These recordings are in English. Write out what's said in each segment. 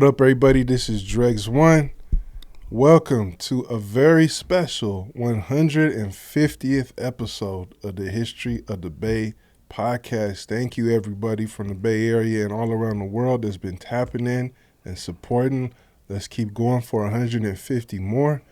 up, everybody? This is Dregs One. Welcome to a very special 150th episode of the History of the Bay podcast. Thank you, everybody from the Bay Area and all around the world that's been tapping in and supporting. Let's keep going for 150 more.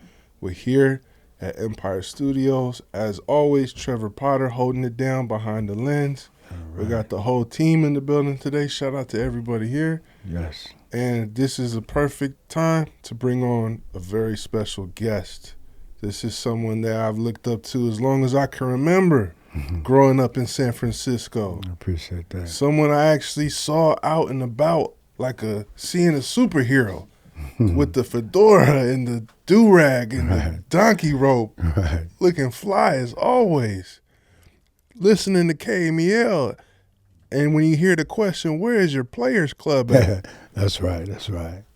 We're here at Empire Studios. As always, Trevor Potter holding it down behind the lens. Right. We got the whole team in the building today. Shout out to everybody here. Yes. And this is a perfect time to bring on a very special guest. This is someone that I've looked up to as long as I can remember growing up in San Francisco. I appreciate that. Someone I actually saw out and about like seeing a superhero with the fedora and the do-rag and the donkey rope, looking fly as always. Listening to KPOO, and when you hear the question, where is your Playaz Club at? That's right.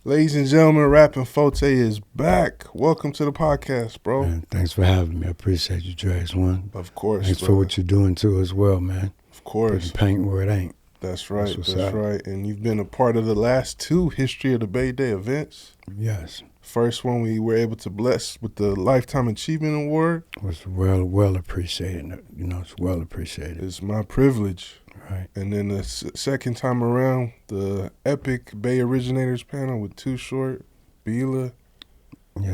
Ladies and gentlemen, Rappin 4-Tay is back. Welcome to the podcast, bro. Man, thanks for having me. I appreciate you, Dregs One. Of course. Thanks for what you're doing, too, as well, man. Of course. Putting paint where it ain't. That's right. That's right. And you've been a part of the last two History of the Bay Day events. Yes. First one we were able to bless with the Lifetime Achievement Award. It was well appreciated. You know, it's well appreciated. It's my privilege. Right. And then the second time around, the Epic Bay Originators panel with Too Short, Bila,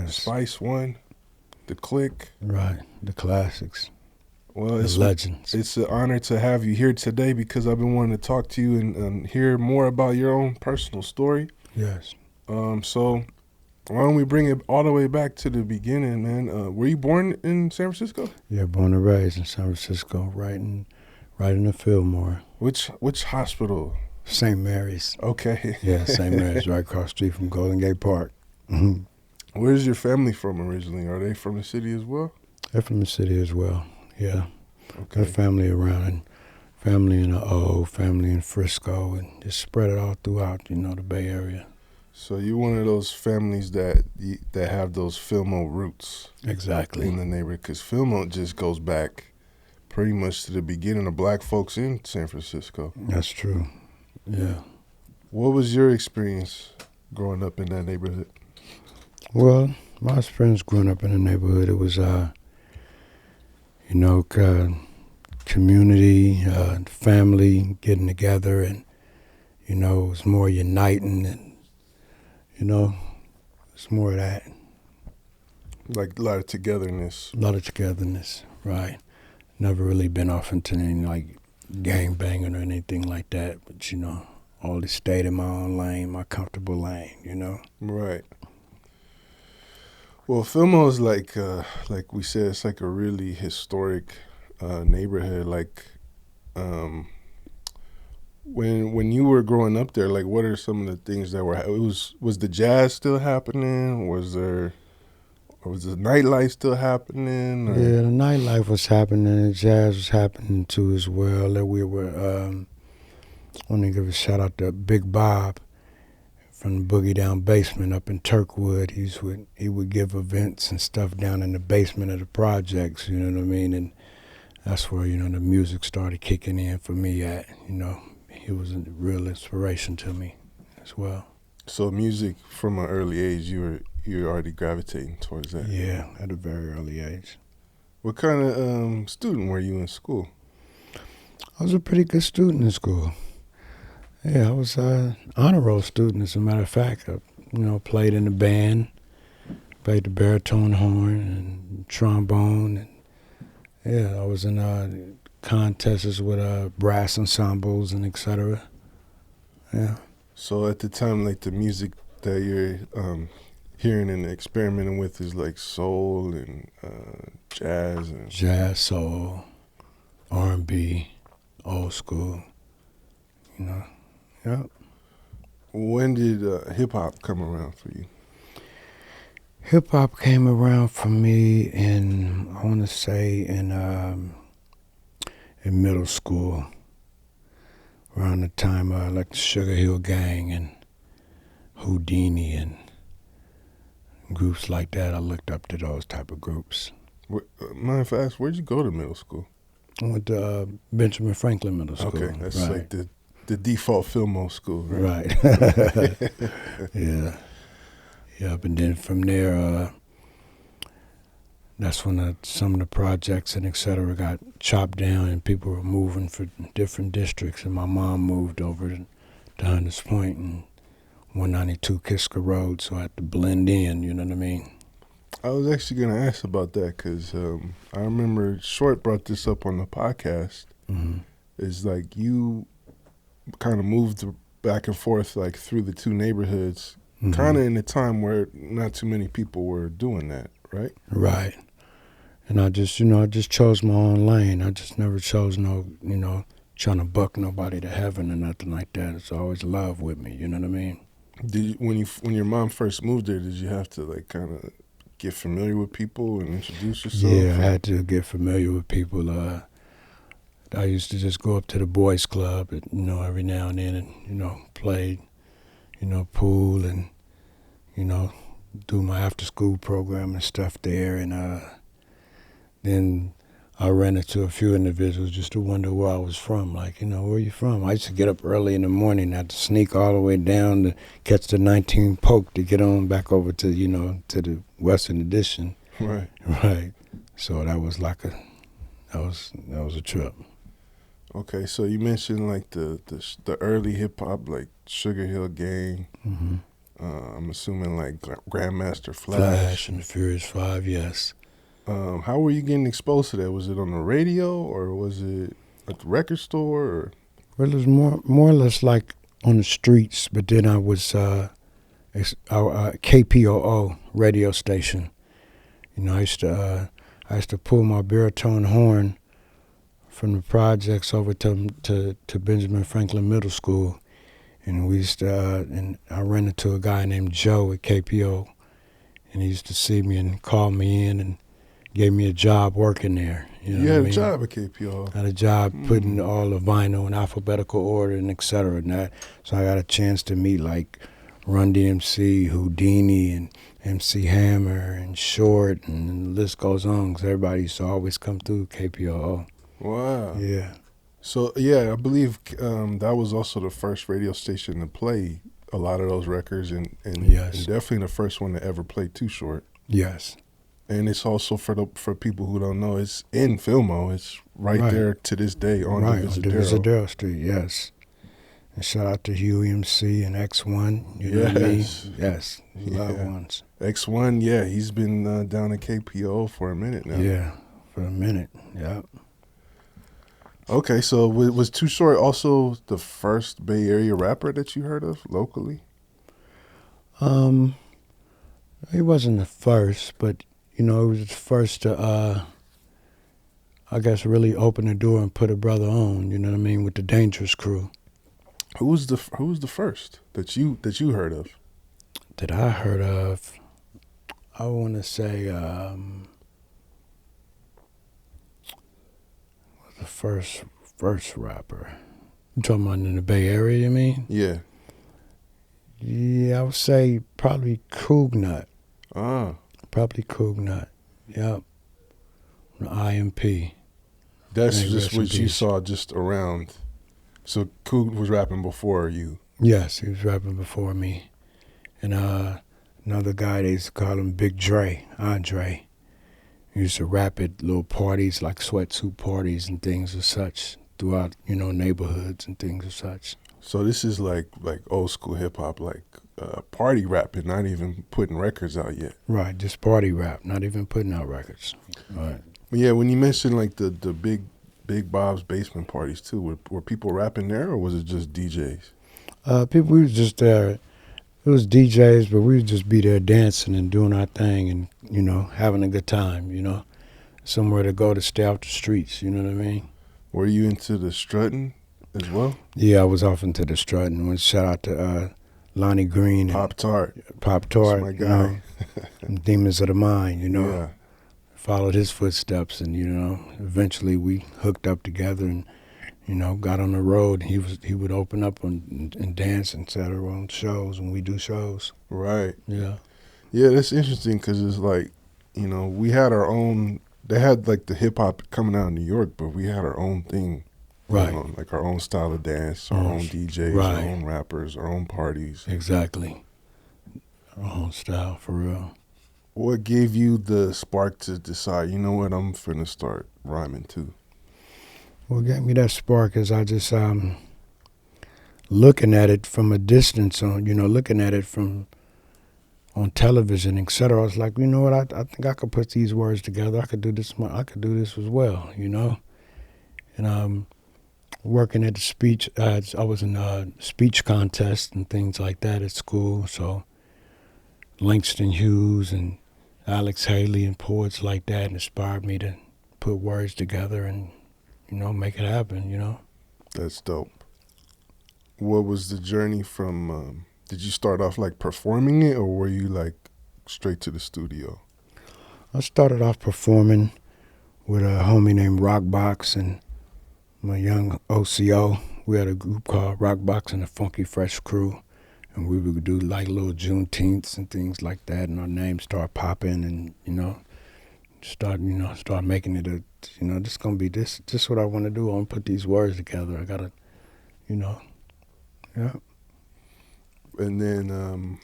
Spice One, The Click. Right, the classics. Well, the legends. It's an honor to have you here today because I've been wanting to talk to you and hear more about your own personal story. Yes. So why don't we bring it all the way back to the beginning, man? Were you born in San Francisco? Yeah, born and raised in San Francisco, right in the Fillmore. Which hospital? St. Mary's. Okay. Yeah, St. Mary's, right across the street from Golden Gate Park. Mm-hmm. Where's your family from originally? Are they from the city as well? They're from the city as well, yeah. Okay. Got family around, and family in the O, family in Frisco, and just spread it all throughout, the Bay Area. So you're one of those families that have those Fillmore roots. Exactly. In the neighborhood, because Fillmore just goes back pretty much to the beginning of black folks in San Francisco. That's true, yeah. What was your experience growing up in that neighborhood? Well, my experience growing up in the neighborhood, it was, community, family getting together, and, it was more uniting, and, it's more of that. Like a lot of togetherness. A lot of togetherness, right. Never really been off into any, gang banging or anything like that, but, always stayed in my own lane, my comfortable lane, Right. Well, Fillmore is like we said, it's like a really historic neighborhood. Like, when you were growing up there, like, what are some of the things that were? Was the jazz still happening? Was the nightlife still happening? Or? Yeah, the nightlife was happening. The jazz was happening too as well. That we were. I want to give a shout out to Big Bob from the Boogie Down basement up in Turkwood. He would give events and stuff down in the basement of the projects. You know what I mean? And that's where the music started kicking in for me. He was a real inspiration to me as well. So music from an early age, you were already gravitating towards that. Yeah, at a very early age. What kind of student were you in school? I was a pretty good student in school. Yeah, I was an honor roll student, as a matter of fact. I, played in the band, played the baritone horn and trombone. And, yeah, I was in contests with brass ensembles and et cetera. Yeah. So at the time, like, the music that you're hearing and experimenting with is like soul and jazz? Jazz, soul, R&B, old school, Yep. When did hip-hop come around for you? Hip-hop came around for me in, I want to say, in middle school, around the time like the Sugar Hill Gang and Houdini and groups like that. I looked up to those type of groups. Mind if I ask, where'd you go to middle school? I went to Benjamin Franklin Middle School. Okay, that's right. like The default Fillmore school, right? Right. Yeah. Yep. And then from there, that's when some of the projects and et cetera got chopped down and people were moving for different districts. And my mom moved over to Hunters Point and 192 Kiska Road, so I had to blend in, you know what I mean? I was actually going to ask about that because I remember Short brought this up on the podcast. Mm-hmm. It's like you kind of moved back and forth like through the two neighborhoods, Mm-hmm. kind of in a time where not too many people were doing that, right? Right. And I just chose my own lane. I just never chose trying to buck nobody to heaven or nothing like that. It's always love with me, you know what I mean? Did you, when your mom first moved there, did you have to like kind of get familiar with people and introduce yourself? Yeah, I had to get familiar with people. I used to just go up to the boys' club, every now and then, and play, pool and do my after-school program and stuff there. And then I ran into a few individuals just to wonder where I was from. Like, where are you from? I used to get up early in the morning. I had to sneak all the way down to catch the 19 Polk to get on back over to, to the Western Addition. Right. Right. So that was like that was a trip. Okay, so you mentioned like the early hip hop, like Sugar Hill Gang. Mm-hmm. I'm assuming like Grandmaster Flash and the Furious Five, yes. How were you getting exposed to that? Was it on the radio or was it at the record store? Or? Well, it was more or less like on the streets, but then I was our KPOO radio station. I used to pull my baritone horn from the projects over to Benjamin Franklin Middle School, and we used to and I ran into a guy named Joe at KPO, and he used to see me and call me in and gave me a job working there. You had a job at KPO. I had a job putting all the vinyl in alphabetical order and et cetera and that. So I got a chance to meet like Run DMC, Houdini, and MC Hammer, and Short, and the list goes on, because everybody used to always come through KPOO. Wow. Yeah. So, yeah, I believe that was also the first radio station to play a lot of those records, and Yes. and definitely the first one to ever play Too Short. Yes. And it's also for people who don't know, it's in Fillmore. It's right there to this day on the Visadero Street, yes. And shout out to Huey MC and X1. You know what I mean? Yes. Loved ones. X1, yeah, he's been down at KPO for a minute now. Yeah, for a minute. Yep. Okay, so was Too Short also the first Bay Area rapper that you heard of locally? He wasn't the first, but he was the first to, I guess, really open the door and put a brother on. You know what I mean? With the Dangerous Crew. Who was the first that you heard of? That I heard of, I want to say, the first rapper. You talking about in the Bay Area, you mean? Yeah. Yeah, I would say probably Cougnut. Ah. Probably Cougnut. Yep. The IMP. That's just what you saw just around. So Coog was rapping before you? Yes, he was rapping before me. And another guy, they used to call him Big Dre, Andre. He used to rap at little parties, like sweatsuit parties and things of such, throughout, neighborhoods and things of such. So this is like old school hip hop, like party rapping, not even putting records out yet. Right, just party rap, not even putting out records. Right. Yeah, when you mentioned like the Big Bob's basement parties too, were people rapping there or was it just DJs? We was just there. It was DJs, but we would just be there dancing and doing our thing and, having a good time, somewhere to go to stay off the streets, you know what I mean? Were you into the strutting as well? Yeah, I was off into the strutting. Shout out to Lonnie Green. Pop Tart. Pop Tart. That's my guy. Demons of the Mind, Yeah. Followed his footsteps and, eventually we hooked up together and, got on the road. He would open up and dance and set her on shows when we do shows. Right. Yeah. Yeah, that's interesting because it's like, we had our own. They had like the hip hop coming out of New York, but we had our own thing Right. Like our own style of dance, our own DJs, right. our own rappers, our own parties. Exactly. Our own style, for real. What gave you the spark to decide, you know what, I'm finna start rhyming too? What gave me that spark is I just looking at it from a distance, looking at it from on television, etc. I was like, you know what, I think I could put these words together. I could do this. I could do this as well, And working at the speech, I was in speech contests and things like that at school. So Langston Hughes and Alex Haley and poets like that inspired me to put words together and, make it happen, That's dope. What was the journey from, did you start off like performing it, or were you like straight to the studio? I started off performing with a homie named Rockbox and my young OCO. We had a group called Rockbox and the Funky Fresh Crew, and we would do like little Juneteenths and things like that, and our names start popping, and start making it a, this gonna be this what I want to do. I want to put these words together. I gotta, yeah. And then,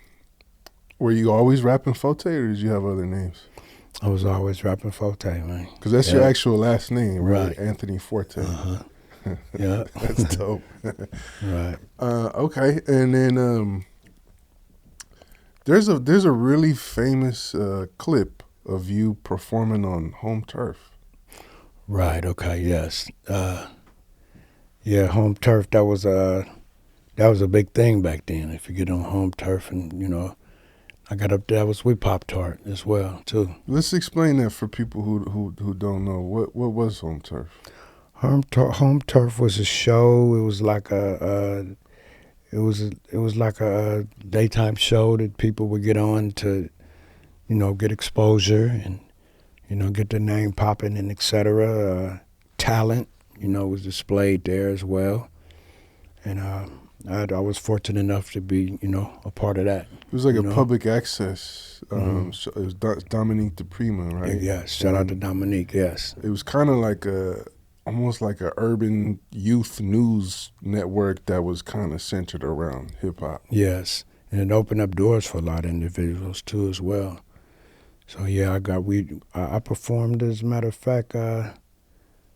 were you always Rappin 4-Tay, or did you have other names? I was always Rappin 4-Tay, man. Because that's your actual last name, right? Anthony Forte. Uh-huh. Yeah. That's dope. Right. Okay, and then there's a really famous clip of you performing on home turf. Right. Okay. Yes. Yeah. Home turf. That was a big thing back then. If you get on home turf, and I got up there. I was with Pop Tart as well too. Let's explain that for people who don't know. What was home turf? Home turf was a show. It was like it was like a daytime show that people would get on to, get exposure and, get their name popping and etc. Talent, was displayed there as well, and I was fortunate enough to be, a part of that. It was like a public access. Show. It was Dominique DePrima, right? Yes. Shout out to Dominique. Yes. It was kind of like almost like a urban youth news network that was kind of centered around hip hop. Yes, and it opened up doors for a lot of individuals too as well. So yeah, I performed, as a matter of fact,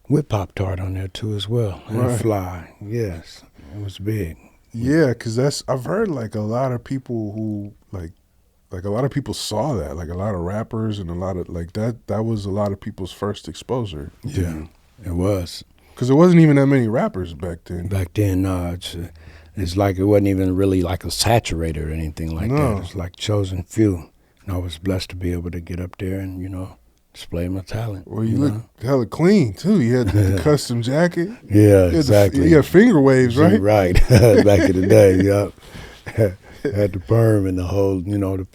with Pop Tart on there too as well. And right. Fly, yes, it was big. Yeah, because I've heard like a lot of people who like a lot of people saw that, like a lot of rappers and a lot of like that was a lot of people's first exposure. Yeah, it was. Because there wasn't even that many rappers back then. Back then, no, it's like it wasn't even really like a saturated or anything like that. It was like chosen few. And I was blessed to be able to get up there and, display my talent. Well, you look hella clean, too. You had the custom jacket. Yeah, exactly. You had finger waves, right? Right. Back in the day, yep. Had the perm and the whole, the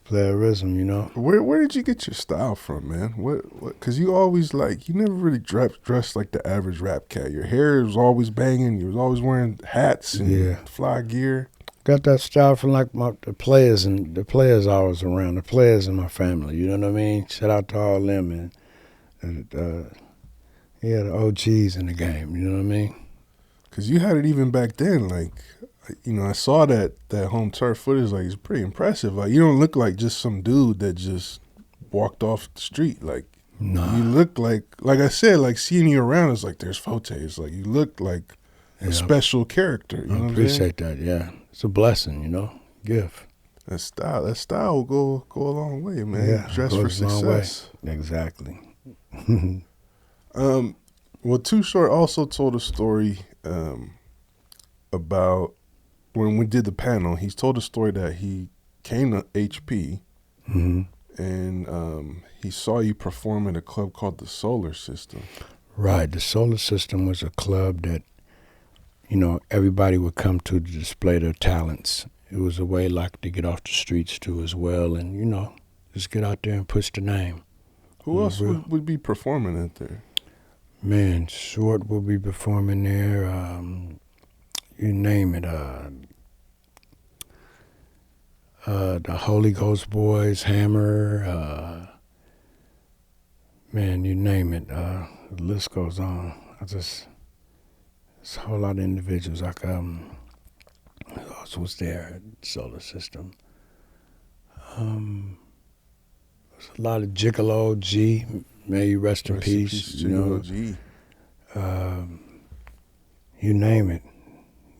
playerism, Where did you get your style from, man? What? Because you always you never really dressed like the average rap cat. Your hair was always banging. You was always wearing hats and fly gear. Got that style from like the players I was around, the players in my family. You know what I mean? Shout out to all them and the OGs in the game. You know what I mean? Because you had it even back then. I saw that home turf footage. Like, it's pretty impressive. Like, you don't look like just some dude that just walked off the street. Like, nah. You look like I said, like seeing you around is like there's Forte. It's like you look like a special character. You know what I'm appreciate that. Yeah, it's a blessing. Gift. That style will go a long way, man. Yeah, dress for success. Exactly. Well, Too Short also told a story about when we did the panel. He's told a story that he came to HP and he saw you perform at a club called the Solar System. Right. The Solar System was a club that, everybody would come to display their talents. It was a way to get off the streets too as well and, just get out there and push the name. Who else would be performing out there? Man, Short will be performing there. You name it. The Holy Ghost Boys, Hammer. Man, you name it. The list goes on. There's a whole lot of individuals. Like who else was there? Solar System. There's a lot of Gigolo G. May you rest in peace. You know, Gigolo G. You name it.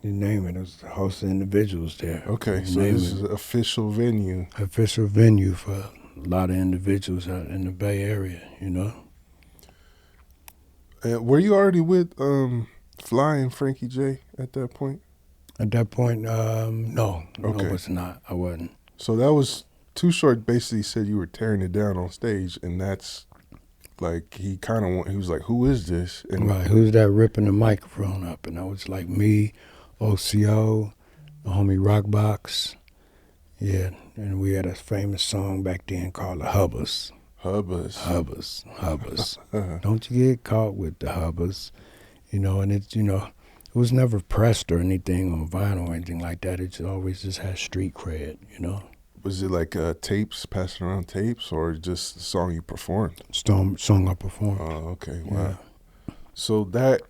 You name it. There's a host of individuals there. Okay, you so this is an official venue. Official venue for a lot of individuals out in the Bay Area, you know. Were you already with Fly and Frankie J at that point? At that point, no. Okay. I was not. I wasn't. So that was Too Short basically said you were tearing it down on stage, and that's like he was like, who is this? And right, who's that ripping the microphone up? And I was like, me, OCO, my homie Rockbox. Yeah, and we had a famous song back then called the Hubbas. Hubbas. Don't you get caught with the Hubbas. You know, and it's, you know, it was never pressed or anything on vinyl or anything like that. It always just had street cred, you know. Was it like tapes, passing around tapes, or just the song you performed? Song I performed. Oh, okay. Wow. Yeah. So that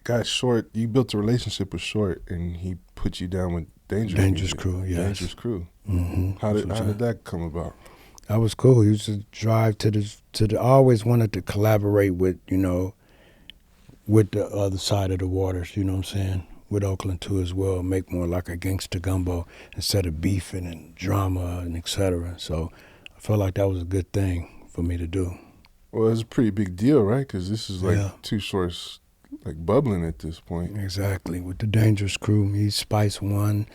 got Short, you built a relationship with Short, and he put you down with Dangerous Crew, yes. Dangerous Crew. Mm-hmm. How did that come about? That was cool. He used to drive to the. I always wanted to collaborate with, you know, with the other side of the waters, you know what I'm saying? With Oakland too as well, make more like a gangsta gumbo instead of beefing and drama and et cetera. So I felt like that was a good thing for me to do. Well, it's a pretty big deal, right? Because this is like Too Short's like bubbling at this point. Exactly. With the Dangerous Crew, me, Spice One,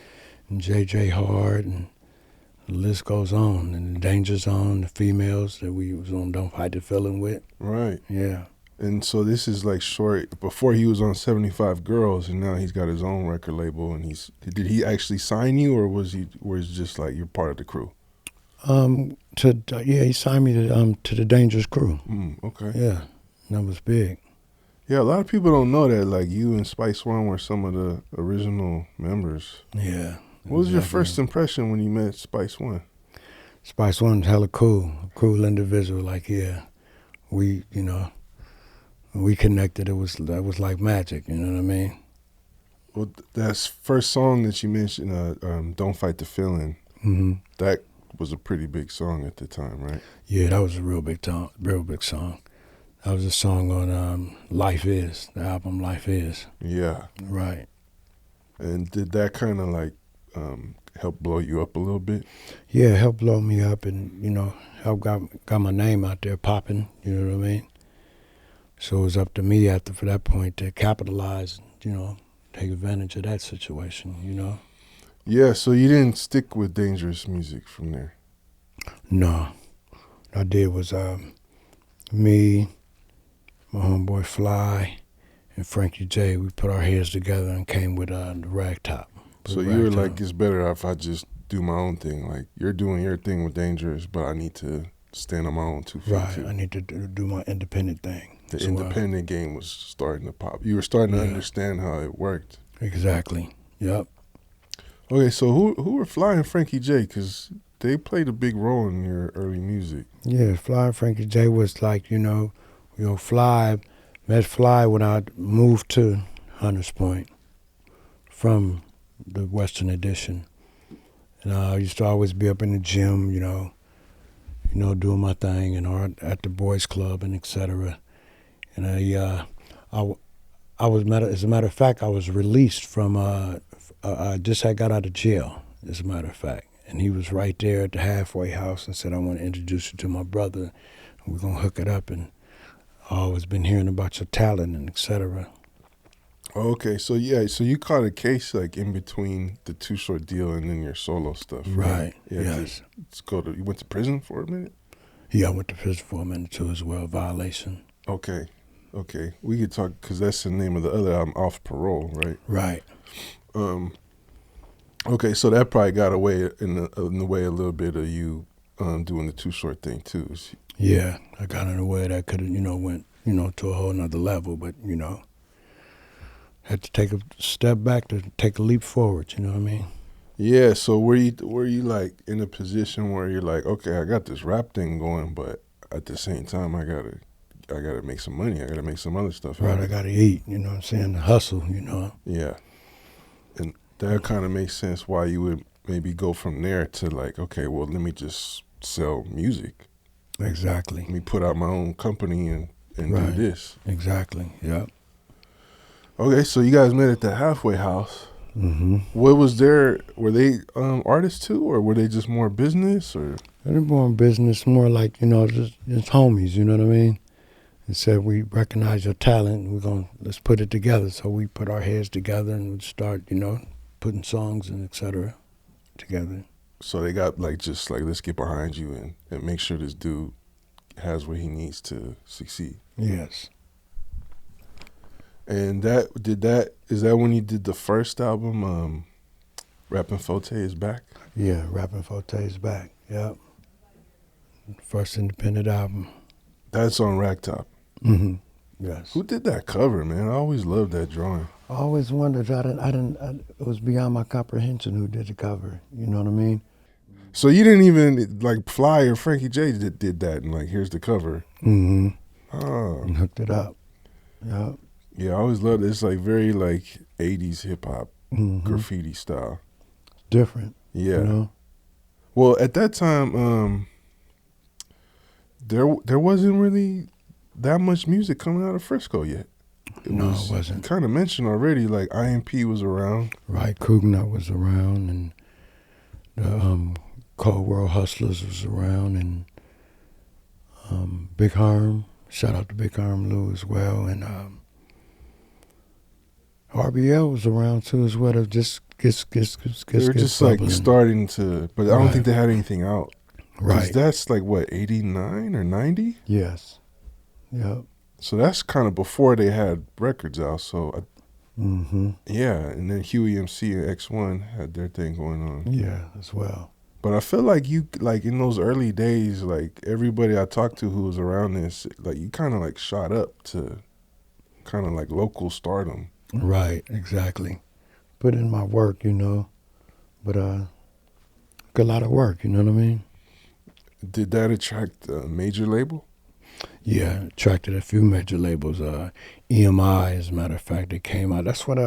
and JJ Hard, and the list goes on. And the Danger Zone, the females that we was on Don't Fight the Feeling with. Right. Yeah. And so this is like Short, before he was on 75 Girls, and now he's got his own record label. And did he actually sign you, or was it just like you're part of the crew? He signed me to the Dangerous Crew. Okay. Yeah, that was big. Yeah, a lot of people don't know that. Like you and Spice One were some of the original members. Yeah. What was your first impression when you met Spice One? Spice One's hella cool individual. Like, yeah, we, you know, we connected. That was like magic. You know what I mean? Well, that first song that you mentioned, "Don't Fight the Feeling," that was a pretty big song at the time, right? Yeah, that was a real big song. That was a song on Life Is, the album Life Is. Yeah. Right. And did that kind of like help blow you up a little bit? Yeah, it helped blow me up, and, you know, help got my name out there popping. You know what I mean? So it was up to me for that point to capitalize, you know, take advantage of that situation, you know? Yeah, so you didn't stick with dangerous music from there? No. What I did was me, my homeboy Fly, and Frankie J, we put our heads together and came with the Ragtop. So you were like, it's better if I just do my own thing. Like, you're doing your thing with Dangerous, but I need to stand on my own 2 feet right, too. I need to do my independent thing. The independent game was starting to pop. You were starting to understand how it worked. Exactly. Yep. Okay, so who were Fly and Frankie J? Because they played a big role in your early music. Yeah, Fly and Frankie J was like, you know, Fly, met Fly when I moved to Hunters Point from the Western Addition. And I used to always be up in the gym, you know, doing my thing, and at the boys club and et cetera. And I was, as a matter of fact, I was released from, I just had got out of jail, as a matter of fact. And he was right there at the halfway house and said, I want to introduce you to my brother. We're going to hook it up. And I've always been hearing about your talent and et cetera. Okay, so you caught a case like in between the Too Short deal and then your solo stuff, right? Yeah, yes. You went to prison for a minute? Yeah, I went to prison for a minute too as well, violation. Okay. We could talk, because that's the name of the other album, Off Parole, right? Right. Okay, so that probably got away in the way a little bit of you doing the Too Short thing too. Yeah, I got in a way that could have, went, to a whole nother level, but, had to take a step back to take a leap forward, you know what I mean? Yeah, so were you like in a position where you're like, okay, I got this rap thing going, but at the same time I gotta I gotta make some money. I gotta make some other stuff. Right, I gotta eat. You know what I'm saying? The hustle. You know. Yeah, and that kind of makes sense why you would maybe go from there to like, okay, well, let me just sell music. Exactly. Let me put out my own company and do this. Exactly. Yeah. Okay, so you guys met at the Halfway House. Mm-hmm. What was there? Were they artists too, or were they just more business? Or They're more business, more like, you know, just homies. You know what I mean? And said, we recognize your talent. Let's put it together. So we put our heads together and would start, you know, putting songs and etc. together. So they got like, just like, let's get behind you and make sure this dude has what he needs to succeed. Yes. And is that when you did the first album, Rappin 4-Tay is Back? Yeah, Rappin 4-Tay is Back. Yep. First independent album. That's on Ragtop. Mm-hmm. Yes. Who did that cover, man? I always loved that drawing. I always wondered. It was beyond my comprehension who did the cover. You know what I mean? So you didn't even like Fly or Frankie J did that and like, here's the cover. Mm-hmm. Oh. And hooked it up. Yep. Yeah, I always loved it. It's like very like 80s hip hop, mm-hmm. graffiti style. Different. Yeah. You know? Well, at that time, there wasn't really that much music coming out of Frisco yet. It wasn't. Kind of mentioned already, like IMP was around. Right, Cougnut was around, and the Cold World Hustlers was around, and Big Harm. Shout out to Big Harm Lou as well, and RBL was around too as well. They were just like starting to, but I don't think they had anything out. Right. That's like what, 89 or 90? Yes. Yep. So that's kind of before they had records out. So mm-hmm. Yeah, and then Huey MC and X1 had their thing going on. Yeah, as well. But I feel like you, like in those early days, like everybody I talked to who was around this, like you kind of like shot up to kind of like local stardom. Right, exactly. Put in my work, you know, but a lot of work, you know what I mean? Did that attract a major label? Yeah, attracted a few major labels. EMI, as a matter of fact, they came out. That's what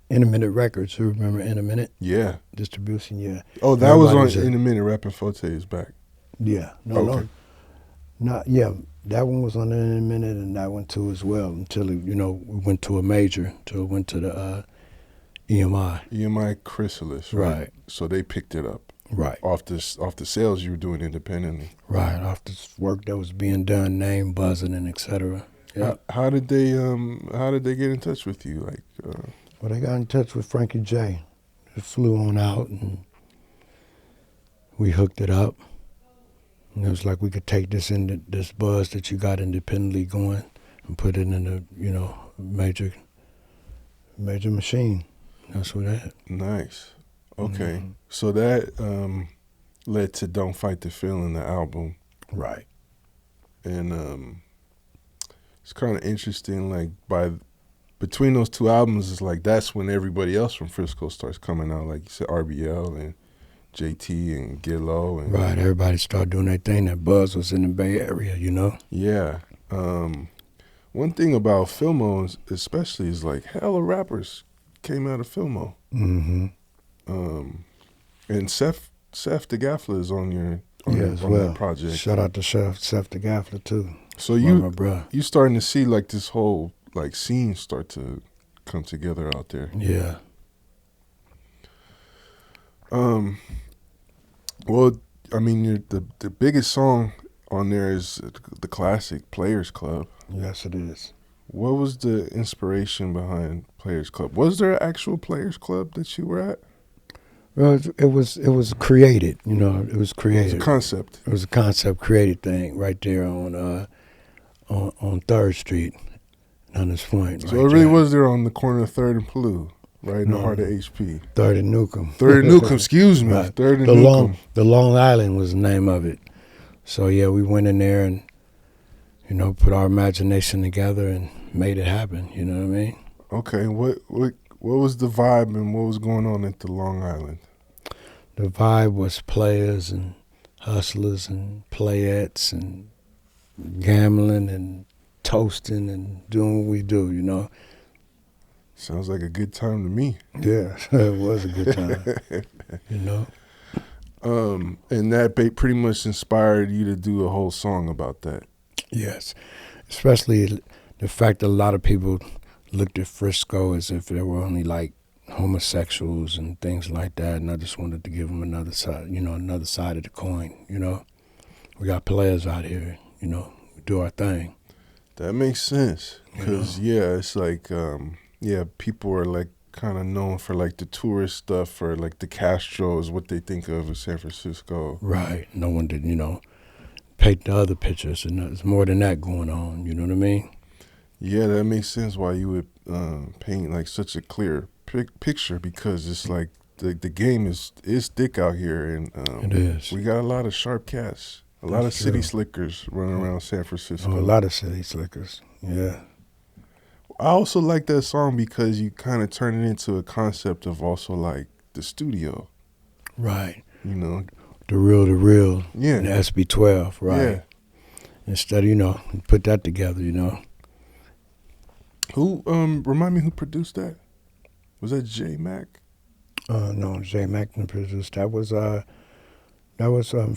Intermittent Records. You remember Intermittent? Yeah. Distribution, yeah. Oh, that was on Intermittent. Rappin 4-Tay is Back. Yeah. No. Yeah, that one was on Intermittent, and that one too as well, until it, you know, we went to a major, until it went to the EMI. EMI Chrysalis, right? So they picked it up. Right. Off the sales you were doing independently. Right, off this work that was being done, name buzzing and etc. Yeah. How did they get in touch with you? Like well, they got in touch with Frankie J. They flew on out and we hooked it up. And it was like we could take this buzz that you got independently going and put it in a, you know, major machine. That's what that. Nice. Okay. Mm-hmm. So that led to Don't Fight the Feeling, the album. Right. And it's kind of interesting, like between those two albums, it's like that's when everybody else from Frisco starts coming out, like you said, RBL and JT and Get Low. And, right, everybody started doing their thing. That buzz was in the Bay Area, you know? Yeah. One thing about Fillmore especially is like hella rappers came out of Fillmore. Mm-hmm. And Seth the Gaffler is on that project. Shout out to Seth the Gaffler too. So you starting to see like this whole like scene start to come together out there. Yeah. Well, I mean, the biggest song on there is the classic Playaz Club. Yes, it is. What was the inspiration behind Playaz Club? Was there an actual Playaz Club that you were at? Well, it was created. You know, it was created. It was a concept. It was a concept created thing right there on 3rd Street, Hunters Point. So it really was there on the corner of 3rd and Palouse, right in the heart of HP. 3rd and Newcomb. 3rd and Newcomb, excuse me. Right. 3rd and Newcomb. The Long Island was the name of it. So yeah, we went in there and, you know, put our imagination together and made it happen. You know what I mean? Okay. What was the vibe and what was going on at the Long Island? The vibe was players and hustlers and playettes and gambling and toasting and doing what we do, you know. Sounds like a good time to me. Yeah, it was a good time, you know. And that pretty much inspired you to do a whole song about that. Yes, especially the fact that a lot of people looked at Frisco as if there were only like homosexuals and things like that, and I just wanted to give them another side, you know, another side of the coin, you know. We got players out here, you know, we do our thing. That makes sense, because, yeah, it's like, people are like kind of known for like the tourist stuff, or like the Castro is what they think of in San Francisco. Right. No one did, you know, paint the other pictures, and there's more than that going on, you know what I mean? Yeah, that makes sense why you would paint like such a clear picture, because it's like the game is thick out here, and it is. We got a lot of sharp cats, a lot of city slickers running around San Francisco. Oh, a lot of city slickers, yeah. I also like that song because you kind of turn it into a concept of also like the studio. Right. You know? The real. Yeah. The SB12, right. Yeah. Instead of, you know, put that together, you know. Who, remind me who produced that? Was that J Mac? No, J Mac didn't produce. That was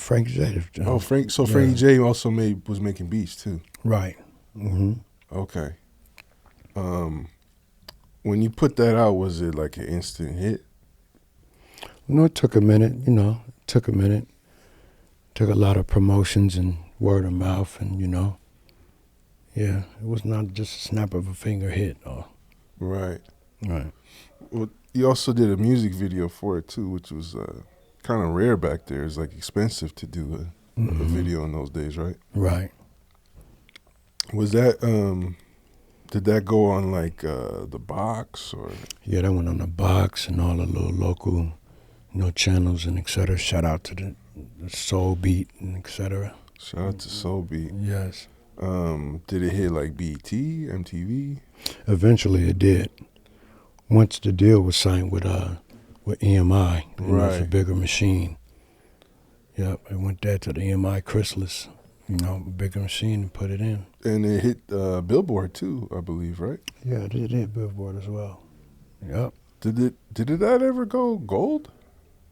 Frankie J. Oh, Frankie J also was making beats too. Right. Mm-hmm. Okay. When you put that out, was it like an instant hit? No, it took a minute, you know. It took a minute. Took a lot of promotions and word of mouth, and, you know. Yeah, it was not just a snap of a finger hit, though. Right. Right. Well, you also did a music video for it too, which was kind of rare back there. It's like expensive to do a video in those days, right? Right. Was that did that go on like the box or? Yeah, that went on the box and all the little local, you know, channels and et cetera. Shout out to the Soul Beat and et cetera. Shout out to Soul Beat. Yes. Did it hit like BET, MTV? Eventually it did. Once the deal was signed with EMI, it was a bigger machine. Yep, it went there to the EMI Chrysalis, you know, bigger machine, and put it in. And it hit Billboard too, I believe, right? Yeah, it hit Billboard as well. Yep. Did that ever go gold?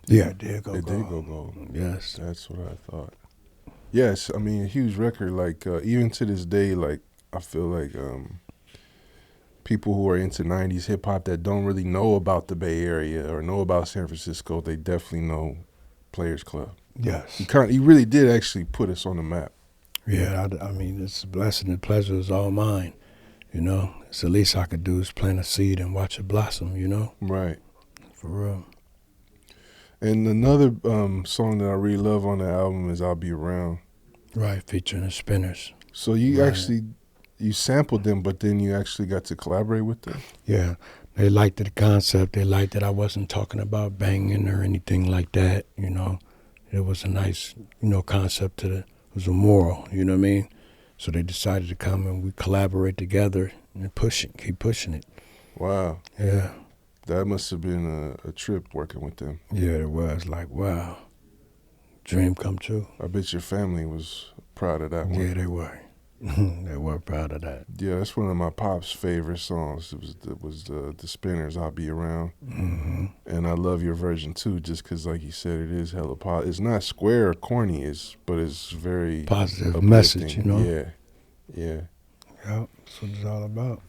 Yeah, it did go gold. It did go gold. Yes. That's what I thought. Yes, I mean, a huge record. Like, even to this day, like, I feel like people who are into 90s hip-hop that don't really know about the Bay Area or know about San Francisco, they definitely know Playaz Club. Yes. He really did actually put us on the map. Yeah, I mean, it's a blessing and pleasure is all mine, you know. It's the least I could do is plant a seed and watch it blossom, you know. Right. For real. And another song that I really love on the album is I'll Be Around. Right, featuring the Spinners. So you actually, you sampled them, but then you actually got to collaborate with them? Yeah, they liked the concept. They liked that I wasn't talking about banging or anything like that, you know. It was a nice, you know, concept to it was a moral, you know what I mean? So they decided to come and we collaborate together and keep pushing it. Wow. Yeah. That must have been a trip working with them. Yeah, it was like, wow, dream come true. I bet your family was proud of that one. Yeah, they were. They were proud of that. Yeah, that's one of my pop's favorite songs. It was the Spinners, I'll Be Around. Mm-hmm. And I love your version too, just because, like you said, it is hella positive. It's not square or corny, but it's very positive uplifting. message, you know? Yeah, yeah. Yep, that's what it's all about.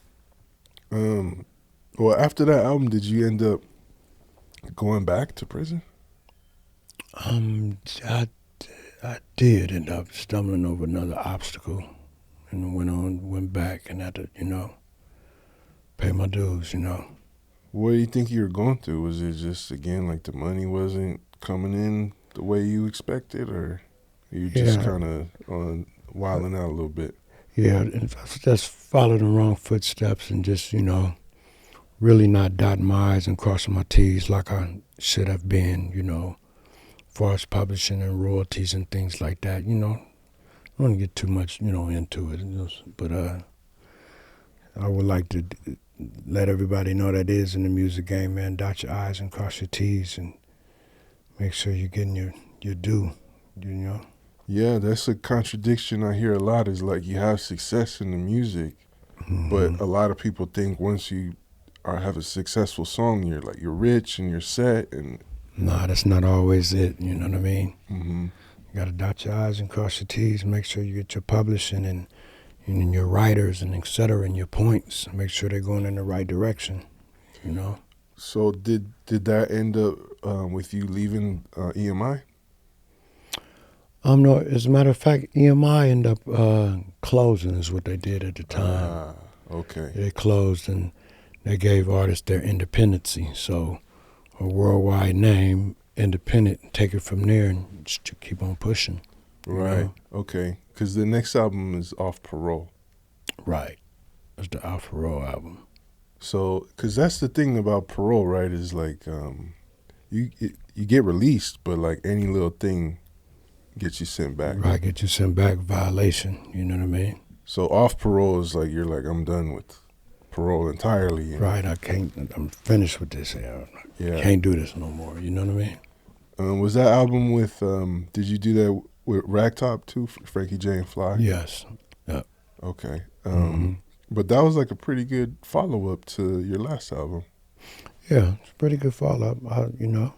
Well, after that album, did you end up going back to prison? I did end up stumbling over another obstacle and went back and had to, you know, pay my dues, you know. What do you think you were going through? Was it just, again, like the money wasn't coming in the way you expected, or you just kind of wilding out a little bit? Yeah, and just following the wrong footsteps and just, you know, really not dotting my I's and crossing my T's like I should have been, you know, as far as publishing and royalties and things like that, you know. I don't want to get too much, you know, into it, but I would like to let everybody know that is in the music game, man. Dot your I's and cross your T's and make sure you're getting your due, you know. Yeah, that's a contradiction I hear a lot. Is like you have success in the music, but a lot of people think once you have a successful song, you're rich and you're set. And Nah, that's not always it. You know what I mean? mm-hmm. You got to dot your I's and cross your T's. Make sure you get your publishing and your writers and et cetera and your points. Make sure they're going in the right direction. You know. So did that end up with you leaving EMI? No. As a matter of fact, EMI ended up closing. Is what they did at the time. Okay. They closed and they gave artists their independency. So a worldwide name, independent, take it from there and just keep on pushing. Right. Know? Okay. Because the next album is off Parole. Right. It's the Off Parole album. So, because that's the thing about Parole, right? Is like you get released, but like any little thing gets you sent back. Right. Get you sent back, violation. You know what I mean? So off Parole is like you're like, I'm done with Parole entirely. You know? Right. I'm finished with this. Yeah. Can't do this no more. You know what I mean? Was that album with? Did you do that with Ragtop too, Frankie J and Fly? Yes. Yep. Okay. But that was like a pretty good follow up to your last album. Yeah, it's a pretty good follow up. You know,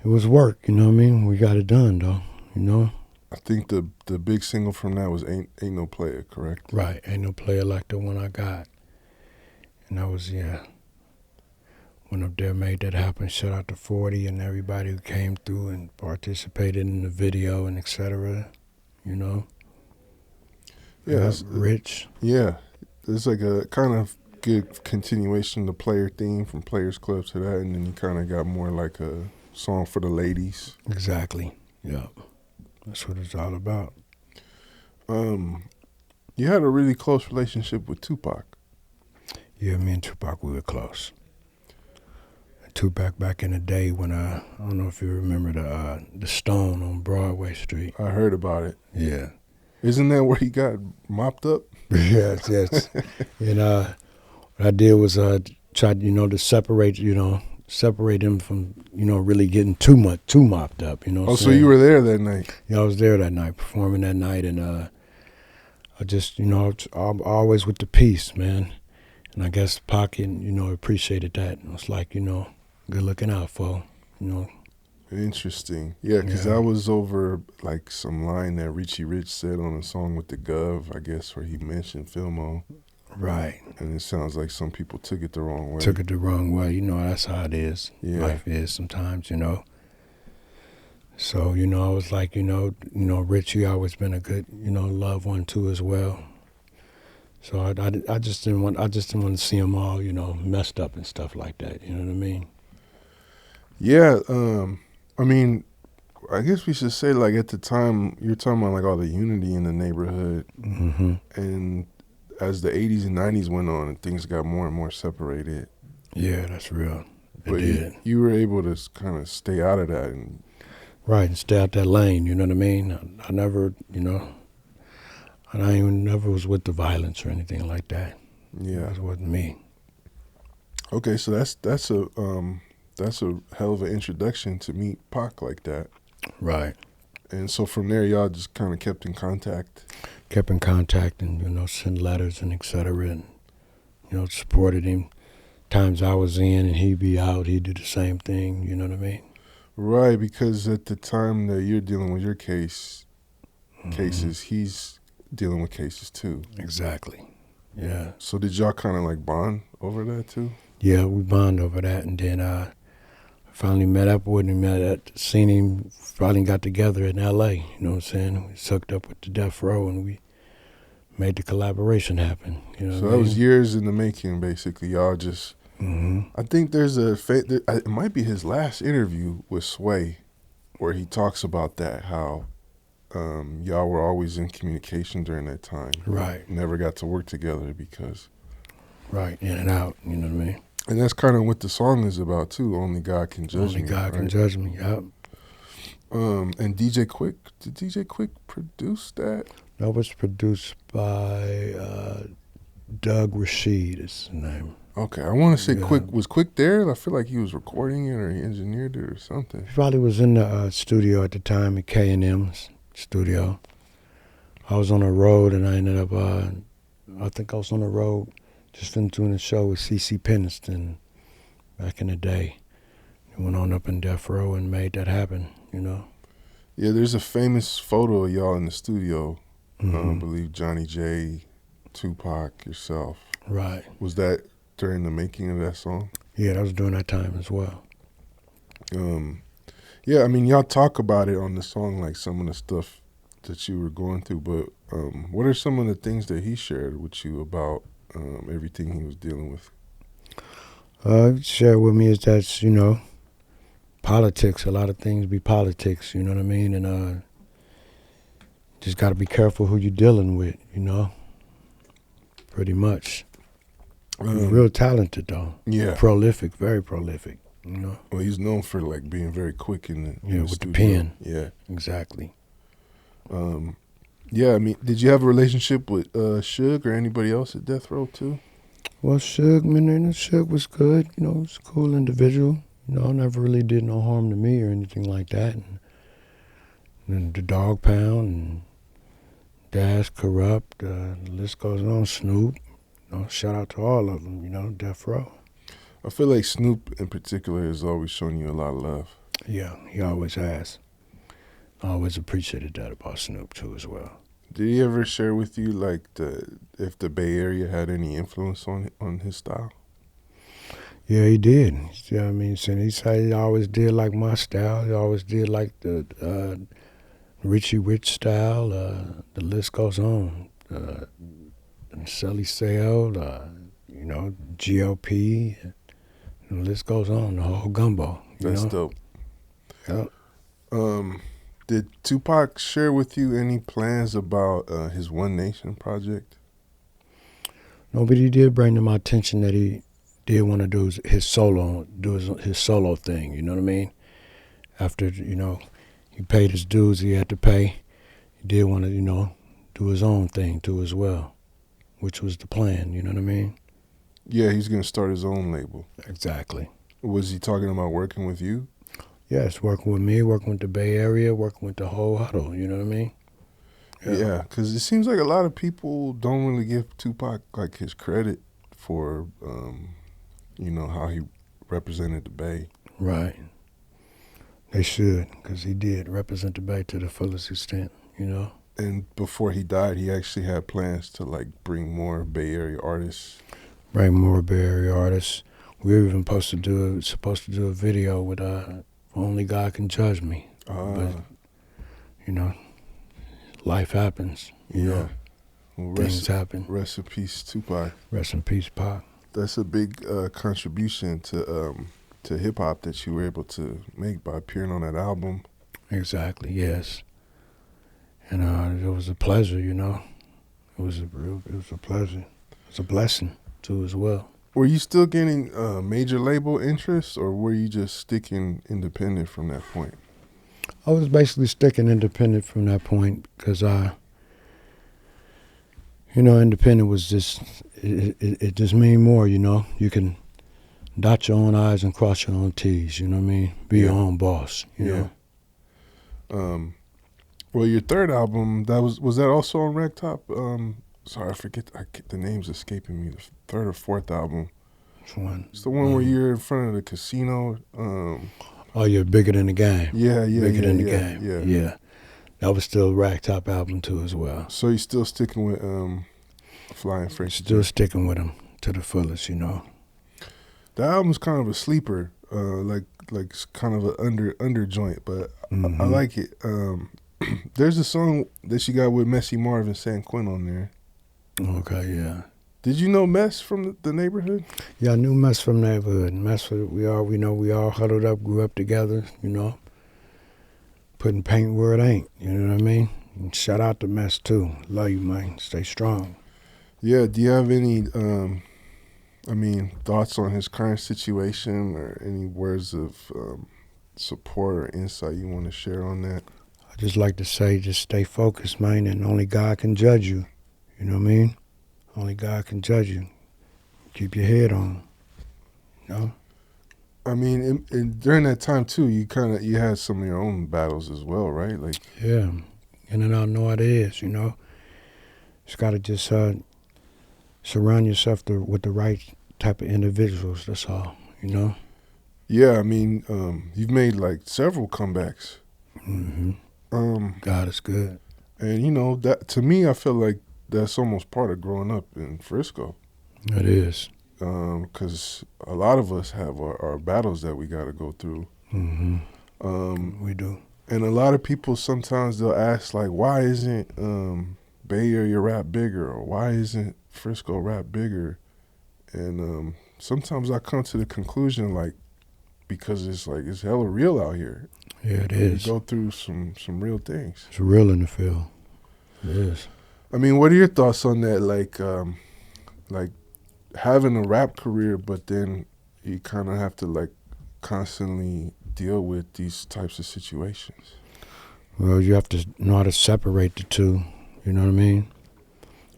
it was work. You know what I mean? We got it done though. You know. I think the big single from that was Ain't No Player, correct? Right. Ain't no player like the one I got. And that was, went up there, made that happen. Shout out to 40 and everybody who came through and participated in the video and et cetera. You know? Yeah. Rich. Yeah. It's like a kind of good continuation of the Player theme from Playaz Club to that. And then you kind of got more like a song for the ladies. Exactly. Yeah. That's what it's all about. You had a really close relationship with Tupac. Yeah, me and Tupac, we were close. Tupac back in the day when I don't know if you remember the Stone on Broadway Street. I heard about it. Yeah. Isn't that where he got mopped up? Yes. And what I did was try, to separate him from, really getting too mopped up, Oh, so you were there that night? Yeah, I was there that night, performing that night, and I just, I'm always with the peace, man. And I guess Pocket, appreciated that. And it was like, good looking out, fo, Interesting. Yeah, because I was over like some line that Richie Rich said on a song with the Gov, I guess, where he mentioned Fillmore. Right. And it sounds like some people took it the wrong way. Took it the wrong way. That's how it is. Yeah. Life is sometimes, So, I was like, Richie always been a good, loved one too as well. So I just didn't want to see them all, messed up and stuff like that. You know what I mean? Yeah. I mean, I guess we should say like at the time you're talking about like all the unity in the neighborhood, and as the 80s and 90s went on and things got more and more separated. Yeah, that's real. But you were able to kind of stay out of that and and stay out that lane. You know what I mean? I never, I even never was with the violence or anything like that. Yeah, that wasn't me. Okay, so that's a hell of an introduction to meet Pac like that. Right. And so from there, y'all just kind of kept in contact. Kept in contact and, sent letters and et cetera and, supported him. Times I was in and he'd be out, he'd do the same thing, you know what I mean? Right, because at the time that you're dealing with your cases, he's dealing with cases too. Exactly, yeah. So did y'all kind of like bond over that too? Yeah, we bond over that, and then I finally met up with him, seen him, finally got together in L.A., you know what I'm saying? We sucked up with the Death Row, and we made the collaboration happen, you know. So that was years in the making, basically. Y'all just, I think there's it might be his last interview with Sway, where he talks about that, how y'all were always in communication during that time. Right. Never got to work together because. Right, in and out, you know what I mean? And that's kind of what the song is about too. Only God can judge me. Only God can judge me. Yep. And DJ Quick, did DJ Quick produce that? That was produced by Doug Rashid. Is his name. Okay, I want to say Yeah. Quick there? I feel like he was recording it or he engineered it or something. He probably was in the studio at the time, at K&M's studio. I was on the road, and I ended up, I think I was on the road just doing a show with C.C. Peniston back in the day. I went on up in Death Row and made that happen, you know. Yeah, there's a famous photo of y'all in the studio. Mm-hmm. I believe Johnny J, Tupac, yourself. Right. Was that during the making of that song? Yeah, that was during that time as well. Yeah, I mean, y'all talk about it on the song, like some of the stuff that you were going through, but what are some of the things that he shared with you about everything he was dealing with? Shared with me is that, you know, politics, a lot of things be politics, you know what I mean? And just got to be careful who you're dealing with, you know, pretty much. He's real talented, though. Yeah. Prolific, very prolific, you know. Well, he's known for, like, being very quick in the with studio. the pen. Yeah. Exactly. Yeah, I mean, did you have a relationship with Suge or anybody else at Death Row, too? Well, Suge, man, Suge was good, you know, he was a cool individual. You know, never really did no harm to me or anything like that. And the Dog Pound and Dash, Corrupt, the list goes on, Snoop. You know, shout out to all of them, you know, Death Row. I feel like Snoop in particular has always shown you a lot of love. Yeah, he always has. I always appreciated that about Snoop, too, as well. Did he ever share with you, like, if the Bay Area had any influence on his style? Yeah, he did. Yeah, I mean, he said he always did like my style. He always did like the Richie Rich style. The list goes on. Sully Sale, you know, GLP. The list goes on. The whole gumbo. That's dope. Yep. Did Tupac share with you any plans about his One Nation project? No, but he did bring to my attention that he did want to do his solo thing, you know what I mean? After, you know, he paid his dues he had to pay, he did want to, you know, do his own thing too as well, which was the plan, you know what I mean? Yeah, he's going to start his own label. Exactly. Was he talking about working with you? Yes, working with me, working with the Bay Area, working with the whole huddle, you know what I mean? Yeah, because it seems like a lot of people don't really give Tupac, like, his credit for, you know, how he represented the Bay. Right. They should, because he did represent the Bay to the fullest extent, you know? And before he died, he actually had plans to, like, bring more Bay Area artists. Bring more Bay Area artists. We were even supposed to do a video with Only God Can Judge Me. But, you know, life happens, you know. Well, things happen. Rest in peace, Tupac. Rest in peace, Pac. That's a big contribution to hip hop that you were able to make by appearing on that album. Exactly, yes. And it was a pleasure, you know. It was a pleasure. It's a blessing too, as well. Were you still getting major label interest, or were you just sticking independent from that point? I was basically sticking independent from that point because you know, independent was just, it just mean more, you know. You can dot your own I's and cross your own T's, you know what I mean? Be your own boss, you know. Well, your third album, was that also on Ragtop? Sorry, I forget, the name's escaping me. The third or fourth album. Which one? It's the one where you're in front of the casino. Oh, you're Bigger Than the Game. Yeah. Bigger Than the Game. Yeah. That was still a Ragtop album too as well. So you're still sticking with Flying French? Still sticking with him to the fullest, you know. The album's kind of a sleeper, like kind of an under joint, but I like it. There's a song that you got with Messy Marv and San Quinn on there. Okay, yeah. Did you know Mess from the neighborhood? Yeah, I knew Mess from the neighborhood. Mess, we all huddled up, grew up together, you know. Putting paint where it ain't, you know what I mean? And shout out to Mess too. Love you, man. Stay strong. Yeah, do you have any, thoughts on his current situation or any words of support or insight you want to share on that? I just like to say, just stay focused, man, and only God can judge you. You know what I mean? Only God can judge you. keep your head on. You know? I mean, during that time too, you had some of your own battles as well, right? Like, Yeah, in and out, know what it is. You know, just gotta just surround yourself with the right type of individuals. That's all. You know. yeah. I mean, you've made like several comebacks. Mm-hmm. God is good. And you know that to me, I feel like that's almost part of growing up in Frisco. It is. Because a lot of us have our battles that we got to go through. Mm-hmm. We do. And a lot of people sometimes they'll ask like, why isn't Bay Area rap bigger, or why isn't Frisco rap bigger? And sometimes I come to the conclusion like, because it's hella real out here. Yeah, it is. We go through some real things. It's real in the field. It is. I mean, what are your thoughts on that? Like having a rap career, but then you kind of have to like constantly deal with these types of situations. Well, you have to know how to separate the two. You know what I mean?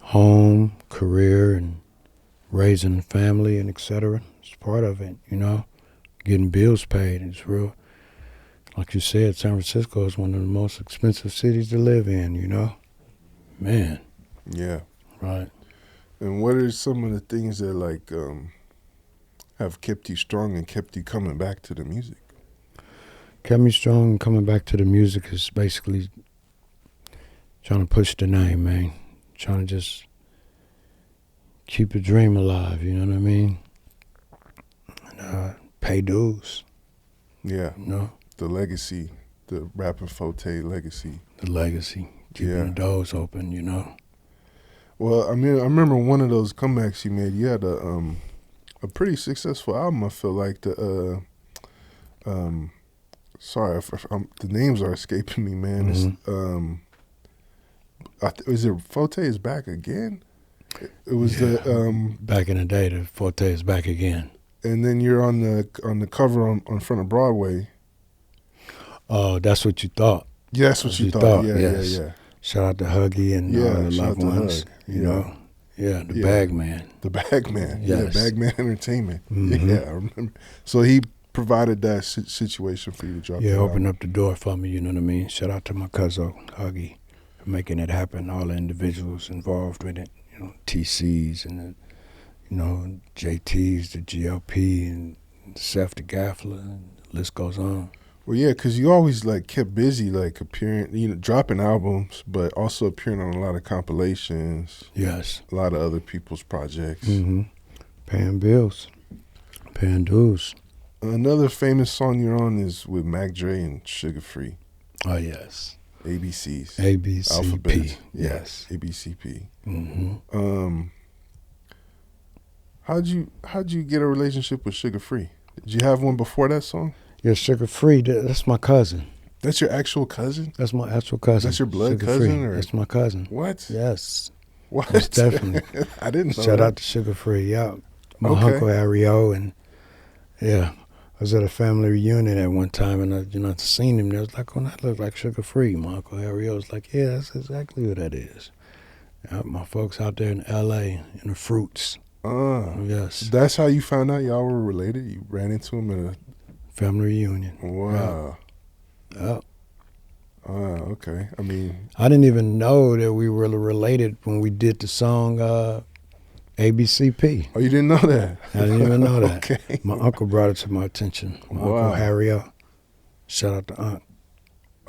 Home, career, and raising a family, and etc. It's part of it. You know, getting bills paid. It's real. Like you said, San Francisco is one of the most expensive cities to live in. You know, man. Yeah. Right. And what are some of the things that like have kept you strong and kept you coming back to the music? Kept me strong and coming back to the music is basically trying to push the name, man. Trying to just keep the dream alive, you know what I mean? And pay dues. Yeah. You know? The legacy, the Rappin 4-Tay legacy. The legacy. Keeping the doors open, you know? Well, I mean, I remember one of those comebacks you made. You had a pretty successful album. I feel like the the names are escaping me, man. Mm-hmm. Is it 4-Tay is back again? It was back in the day. The 4-Tay is back again. And then you're on the cover on front of Broadway. Oh, that's what you thought. Yeah, that's what you thought. Yeah, yes. Yeah. Shout out to Huggy and all the loved ones. You know. Yeah, the Bag Man. The Bag Man. Yes. Yeah, Bag Man Entertainment. Mm-hmm. Yeah, I remember. So he provided that situation for you to drop. Yeah, opened up the door for me, you know what I mean? Shout out to my cousin, Huggy, for making it happen, all the individuals involved with it, you know, TCs and the, you know, JTs, the GLP, and Seth the Gaffler, and the list goes on. Well, yeah, because you always like kept busy, like appearing, you know, dropping albums, but also appearing on a lot of compilations. Yes. A lot of other people's projects. Mm-hmm. Paying bills, paying dues. Another famous song you're on is with Mac Dre and Suga Free. Oh, yes. ABCs. ABCP. Alphabet. Yes. ABCP. Mm-hmm. How'd you get a relationship with Suga Free? Did you have one before that song? Yeah, Suga Free, that's my cousin. That's your actual cousin? That's my actual cousin. That's your blood Suga cousin? Free. Or? That's my cousin. What? Yes. What? That's definitely. I didn't know Shout that. out to Suga Free, yeah. My Okay. uncle Ario, and yeah, I was at a family reunion at one time, and I seen him. They was like, "Oh, that looks like Suga Free." My uncle Ario was like, "Yeah, that's exactly what that is." My folks out there in L.A. in the fruits. Yes. That's how you found out y'all were related? You ran into him at a family reunion. Wow. Yeah. Okay. I mean, I didn't even know that we were related when we did the song ABCP. Oh, you didn't know that? I didn't even know that. Okay. My uncle brought it to my attention. My Uncle Harriel. Shout out to Aunt.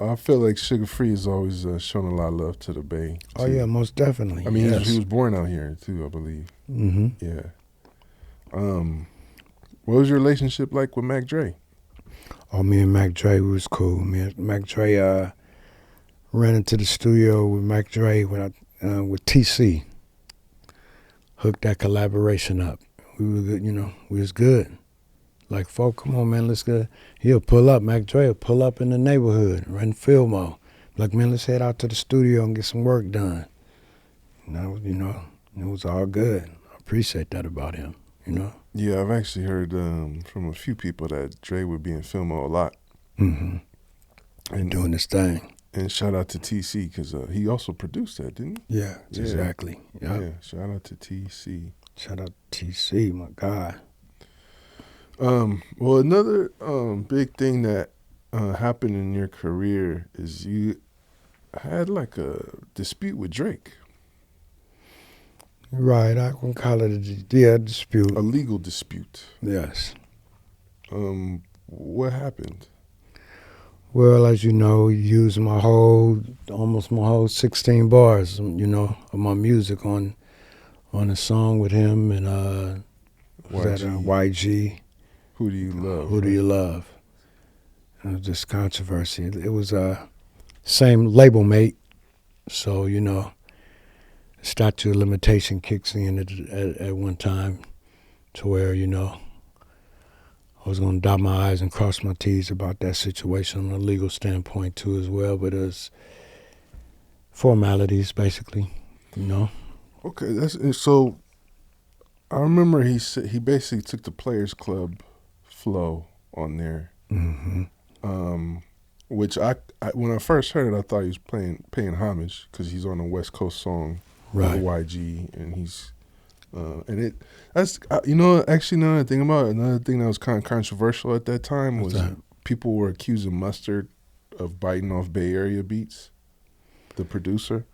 I feel like Suga Free has always shown a lot of love to the Bay. Oh, yeah, most definitely. I mean, yes. he was born out here, too, I believe. Mm-hmm. Yeah. What was your relationship like with Mac Dre? Oh, me and Mac Dre was cool. Me and Mac Dre ran into the studio with Mac Dre with TC. Hooked that collaboration up. We were good, we was good. Like, folk, come on, man, let's go. He'll pull up, Mac Dre will pull up in the neighborhood, right in Fillmore. Like, man, let's head out to the studio and get some work done. It was all good. I appreciate that about him, Yeah, I've actually heard from a few people that Dre would be in Fillmore a lot. Mm-hmm. And doing this thing. And shout out to TC, because he also produced that, didn't he? Yeah, exactly. Yep. Yeah, shout out to TC. Shout out to TC, my guy. Well, another big thing that happened in your career is you had like a dispute with Drake, Right, I can call it a dispute. a legal dispute. Yes. What happened? Well, as you know, he used almost my whole 16 bars, of my music on a song with him and YG. Who do you love? Who do you love? It was just controversy. It was same label mate, so statute of limitation kicks in at one time, to where I was going to dot my I's and cross my T's about that situation on a legal standpoint too as well, but it was formalities basically. Okay, so. I remember he said he basically took the Playaz Club flow on there, which I when I first heard it, I thought he was paying homage because he's on a West Coast song with YG, and he's actually another thing about it, another thing that was kind of controversial at that time was people were accusing Mustard of biting off Bay Area beats, the producer.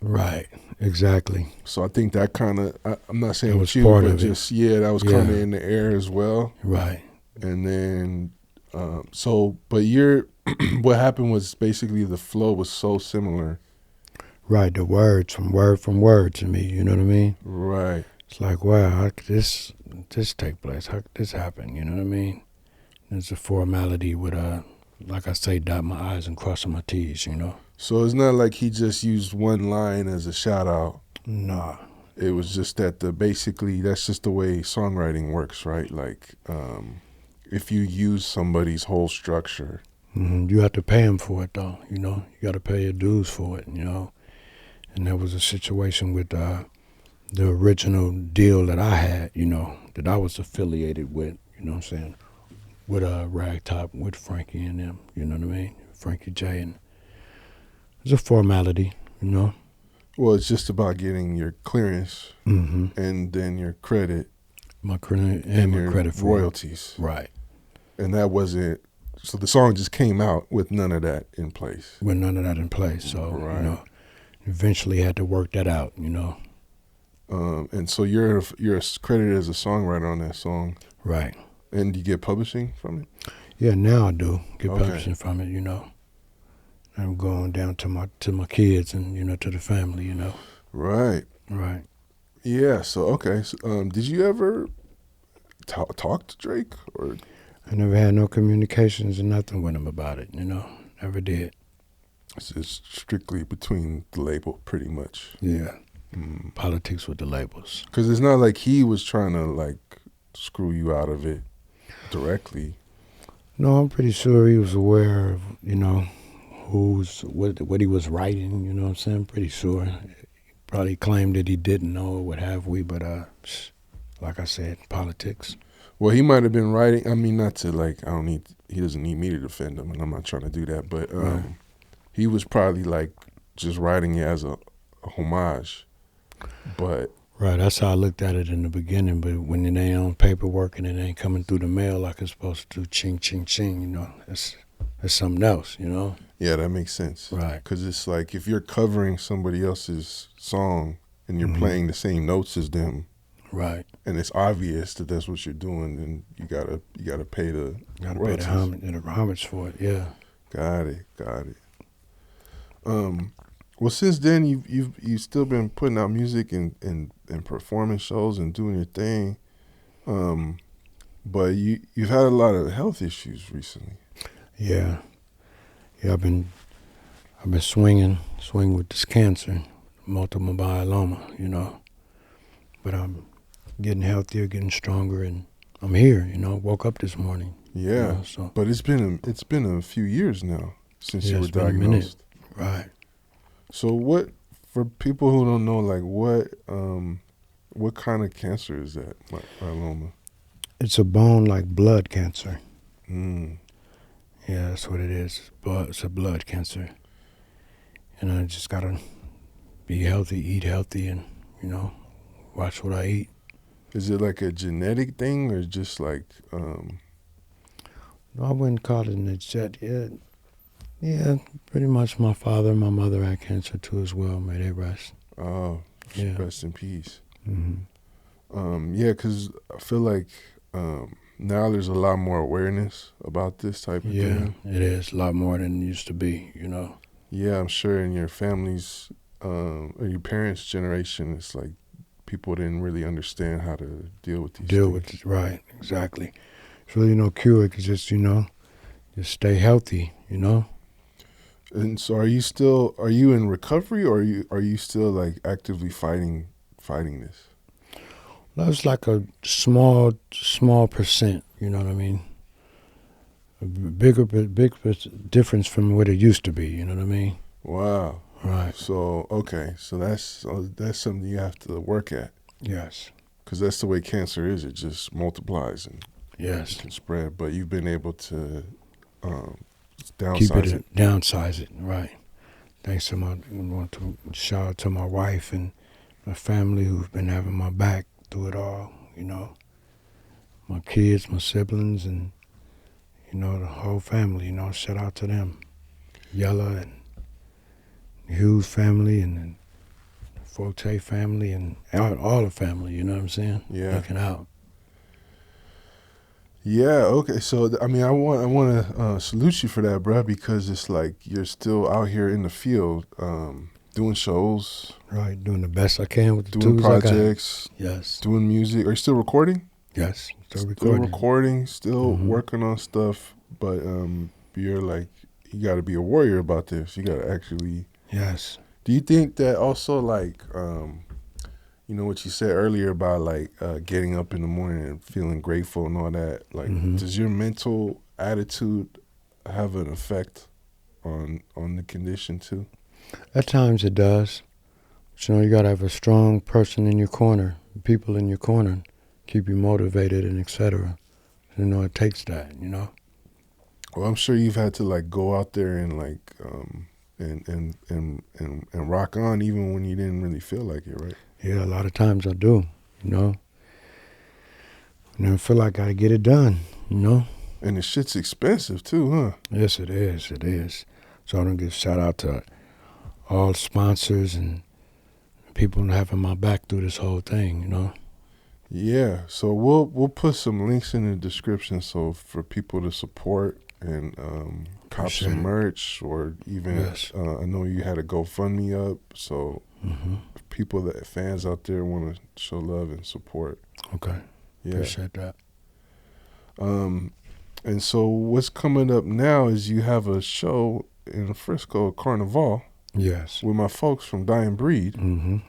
Right, exactly. So I think that kind of, I'm not saying it with was you, part but of just, it. that was kind of in the air as well. Right. And then, what happened was basically the flow was so similar. Right, the words from word to me, you know what I mean? Right. It's like, wow, how could this take place? How could this happen, you know what I mean? It's a formality with, like I say, dot my I's and crossing my T's, So it's not like he just used one line as a shout out. Nah. It was just that basically that's just the way songwriting works, right? Like, if you use somebody's whole structure. You have to pay him for it, though, You got to pay your dues for it, And there was a situation with the original deal that I had, that I was affiliated with, you know what I'm saying, with Ragtop, with Frankie and them, you know what I mean? Frankie J. And it's a formality, Well, it's just about getting your clearance and then your credit. My credit and my credit for royalties. Right. And that wasn't, so the song just came out with none of that in place. With none of that in place. So, eventually had to work that out, And so you're credited as a songwriter on that song. Right. And you get publishing from it? Yeah, now I do get publishing from it, I'm going down to my kids and, to the family, Right. Right. Yeah, so, okay. So, did you ever talk to Drake? Or I never had no communications or nothing with him about it, Never did. It's just strictly between the label, pretty much. Yeah. Politics with the labels. Because it's not like he was trying to, like, screw you out of it directly. No, I'm pretty sure he was aware of, what he was writing, you know what I'm saying? Pretty sure. Probably claimed that he didn't know or what have we, but like I said, politics. Well, he might have been writing, I mean, not to like, he doesn't need me to defend him, and I'm not trying to do that, but he was probably like just writing it as a homage, but. Right, that's how I looked at it in the beginning, but when it ain't on paperwork and it ain't coming through the mail like it's supposed to do, ching, ching, ching, that's something else, Yeah, that makes sense. Right. Because it's like if you're covering somebody else's song and you're playing the same notes as them, right, and it's obvious that that's what you're doing, then you gotta pay the royalties. Pay the homage for it. Yeah. Got it. Well, since then you've still been putting out music and performing shows and doing your thing, but you've had a lot of health issues recently. Yeah. I've been swinging with this cancer, multiple myeloma, but I'm getting healthier, getting stronger, and I'm here. Woke up this morning. Yeah. But it's been a few years now since you were diagnosed. Right. So for people who don't know, like what kind of cancer is that, myeloma? It's a bone like blood cancer. Yeah, that's what it is. It's a blood cancer. And I just gotta be healthy, eat healthy, and, watch what I eat. Is it like a genetic thing or just like? I wouldn't call it a jet yet. Yeah, pretty much my father and my mother had cancer too as well. May they rest. Oh, Yeah. rest in peace. Mm-hmm. Yeah, because I feel like now there's a lot more awareness about this type of thing. Yeah, it is a lot more than it used to be, you know. Yeah, I'm sure in your family's or your parents' generation, it's like people didn't really understand how to deal with these things. Right, exactly. It's really no cure. It's just, just stay healthy, you know. And so, are you in recovery, or are you still like actively fighting this? Well, it's like a small percent, you know what I mean? A big difference from what it used to be, you know what I mean? Wow. Right. So that's something you have to work at. Yes. Because that's the way cancer is. It just multiplies and yes, can spread. But you've been able to downsize it, right. Thanks to I want to shout out to my wife and my family who've been having my back through it all, you know. My kids, my siblings, and, the whole family, shout out to them. Yella and Hughes family and the 4-Tay family and all the family, you know what I'm saying? Yeah. Looking out. Yeah, okay. So, I mean, I want to salute you for that, bro, because it's like you're still out here in the field doing shows. Right, doing the best I can with the doing tools projects. I got. Yes. Doing music. Are you still recording? Yes, still recording. Still working on stuff, but you're like, you got to be a warrior about this. You got to actually. Yes. Do you think that also, like, what you said earlier about like getting up in the morning and feeling grateful and all that, like, does your mental attitude have an effect on the condition too? At times it does. But, you got to have a strong person in your corner, people in your corner, keep you motivated and etc. It takes that, Well, I'm sure you've had to like go out there and like and rock on even when you didn't really feel like it, right? Yeah, a lot of times I do, And I feel like I got to get it done, And the shit's expensive too, huh? Yes, it is. It is. So I don't give shout out to all sponsors and people having my back through this whole thing, Yeah. So we'll put some links in the description so for people to support and cop some merch or even I know you had a GoFundMe up, so people fans out there want to show love and support. Okay. Yeah. Appreciate that. And so what's coming up now is you have a show in Frisco, Carnival. Yes. With my folks from Dying Breed.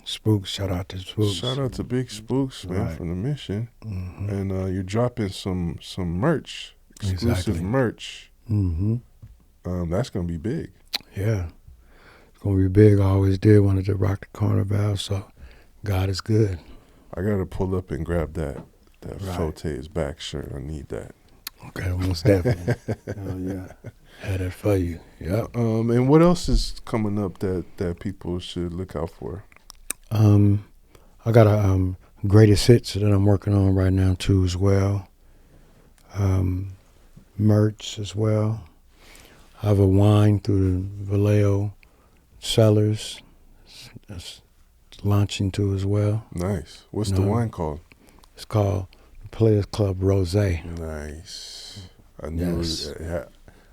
Spooks, shout out to Spooks. Shout out to Big Spooks, man, from the Mission. And you're dropping some merch, exclusive merch. That's going to be big. Yeah. It's going to be big. I always did wanted to rock the Carnival, so God is good. I got to pull up and grab that 4-Tay's back shirt. I need that. Okay, most definitely. Oh, yeah. Had it for you. Yeah. And what else is coming up that people should look out for? I got a greatest hits that I'm working on right now too as well. Merch as well. I have a wine through the Vallejo Cellars that's launching too as well. Nice. What's the wine called? It's called Playaz Club Rosé. Nice. I knew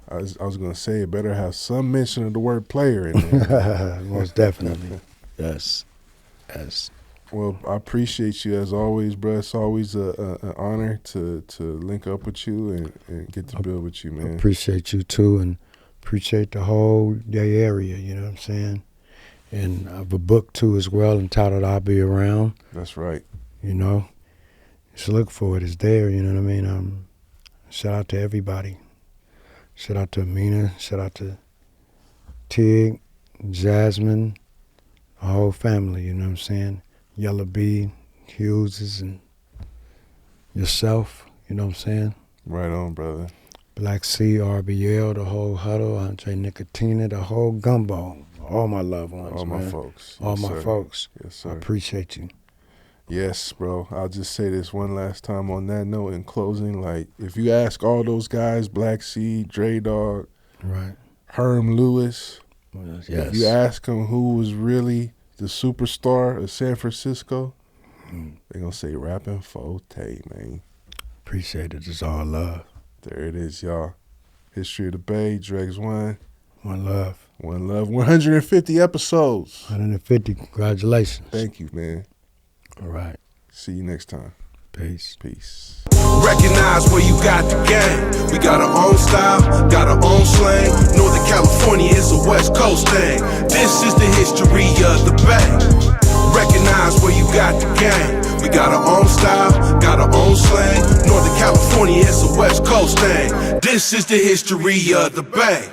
I was going to say it better have some mention of the word player in there. Most definitely. Yes. Yes. Well, I appreciate you as always, bro. It's always an honor to link up with you and get to build with you, man. Appreciate you too, and appreciate the whole Bay Area, you know what I'm saying? And I have a book too as well entitled I'll Be Around. That's right. Just look for it. It's there, you know what I mean? Shout out to everybody. Shout out to Amina. Shout out to Tig, Jasmine, the whole family, you know what I'm saying? Yellow B, Hughes, and yourself, you know what I'm saying? Right on, brother. Black C, RBL, the whole huddle, Andre Nicotina, the whole gumbo. All my loved ones, all man. My folks. All yes, my sir. folks. Yes, sir. I appreciate you. Yes, bro. I'll just say this one last time on that note in closing. Like, if you ask all those guys, Black Seed, Dre Dog, Right. Herm Lewis, Yes. if you ask them who was really the superstar of San Francisco, they're going to say Rappin 4-Tay, man. Appreciate it. It's all love. There it is, y'all. History of the Bay, Dregs One. One love. One love. 150 episodes. 150. Congratulations. Thank you, man. All right. See you next time. Peace. Peace. Recognize where you got the game. We got our own style, got our own slang. Northern California is a West Coast thing. This is the history of the Bay. Recognize where you got the game. We got our own style, got our own slang. Northern California is a West Coast thing. This is the history of the Bay.